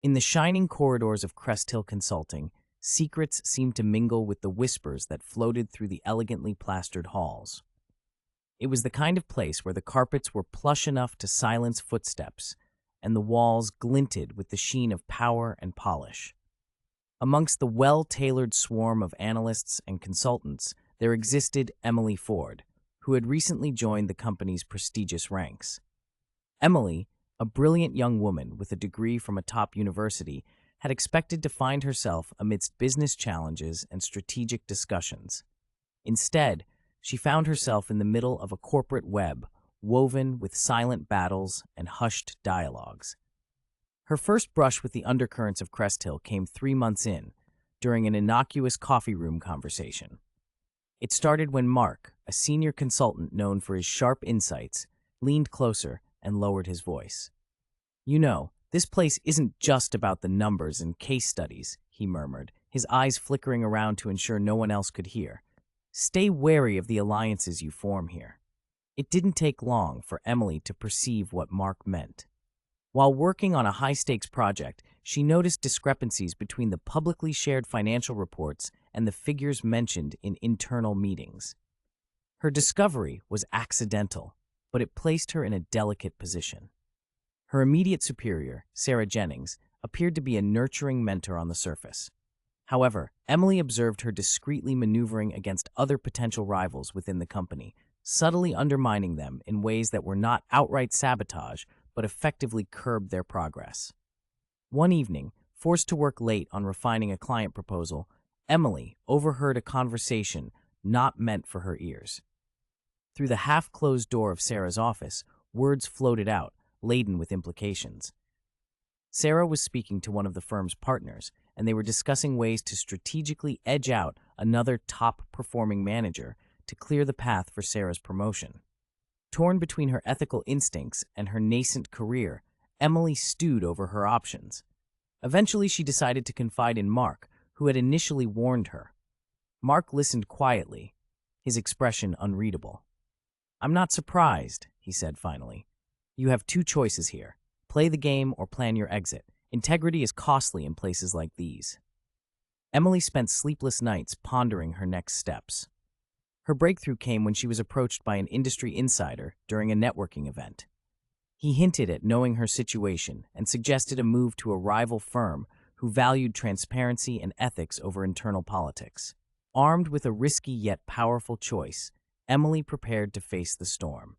In the shining corridors of Crest Hill Consulting, secrets seemed to mingle with the whispers that floated through the elegantly plastered halls. It was the kind of place where the carpets were plush enough to silence footsteps, and the walls glinted with the sheen of power and polish. Amongst the well-tailored swarm of analysts and consultants, there existed Emily Ford, who had recently joined the company's prestigious ranks. Emily, a brilliant young woman with a degree from a top university, had expected to find herself amidst business challenges and strategic discussions. Instead, she found herself in the middle of a corporate web woven with silent battles and hushed dialogues. Her first brush with the undercurrents of Crest Hill came 3 months in, during an innocuous coffee room conversation. It started when Mark, a senior consultant known for his sharp insights, leaned closer and lowered his voice. "You know, this place isn't just about the numbers and case studies," he murmured, his eyes flickering around to ensure no one else could hear. "Stay wary of the alliances you form here." It didn't take long for Emily to perceive what Mark meant. While working on a high-stakes project, she noticed discrepancies between the publicly shared financial reports and the figures mentioned in internal meetings. Her discovery was accidental, but it placed her in a delicate position. Her immediate superior, Sarah Jennings, appeared to be a nurturing mentor on the surface. However, Emily observed her discreetly maneuvering against other potential rivals within the company, subtly undermining them in ways that were not outright sabotage, but effectively curbed their progress. One evening, forced to work late on refining a client proposal, Emily overheard a conversation not meant for her ears. Through the half-closed door of Sarah's office, words floated out, laden with implications. Sarah was speaking to one of the firm's partners, and they were discussing ways to strategically edge out another top-performing manager to clear the path for Sarah's promotion. Torn between her ethical instincts and her nascent career, Emily stewed over her options. Eventually, she decided to confide in Mark, who had initially warned her. Mark listened quietly, his expression unreadable. "I'm not surprised," he said finally. "You have two choices here. Play the game or plan your exit. Integrity is costly in places like these." Emily spent sleepless nights pondering her next steps. Her breakthrough came when she was approached by an industry insider during a networking event. He hinted at knowing her situation and suggested a move to a rival firm who valued transparency and ethics over internal politics. Armed with a risky yet powerful choice, Emily prepared to face the storm.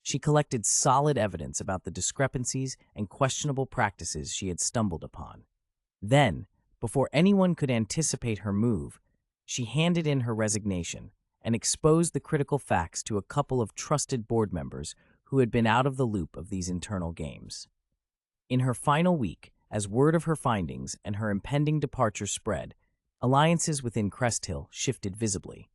She collected solid evidence about the discrepancies and questionable practices she had stumbled upon. Then, before anyone could anticipate her move, she handed in her resignation and exposed the critical facts to a couple of trusted board members who had been out of the loop of these internal games. In her final week, as word of her findings and her impending departure spread, alliances within Crest Hill shifted visibly.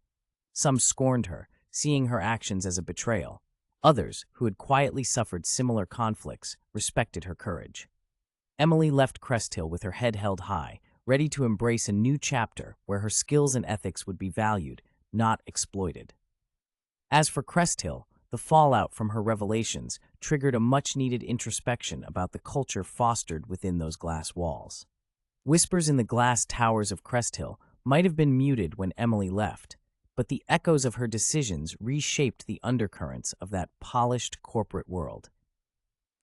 Some scorned her, seeing her actions as a betrayal. Others, who had quietly suffered similar conflicts, respected her courage. Emily left Crest Hill with her head held high, ready to embrace a new chapter where her skills and ethics would be valued, not exploited. As for Crest Hill, the fallout from her revelations triggered a much-needed introspection about the culture fostered within those glass walls. Whispers in the glass towers of Crest Hill might have been muted when Emily left, but the echoes of her decisions reshaped the undercurrents of that polished corporate world.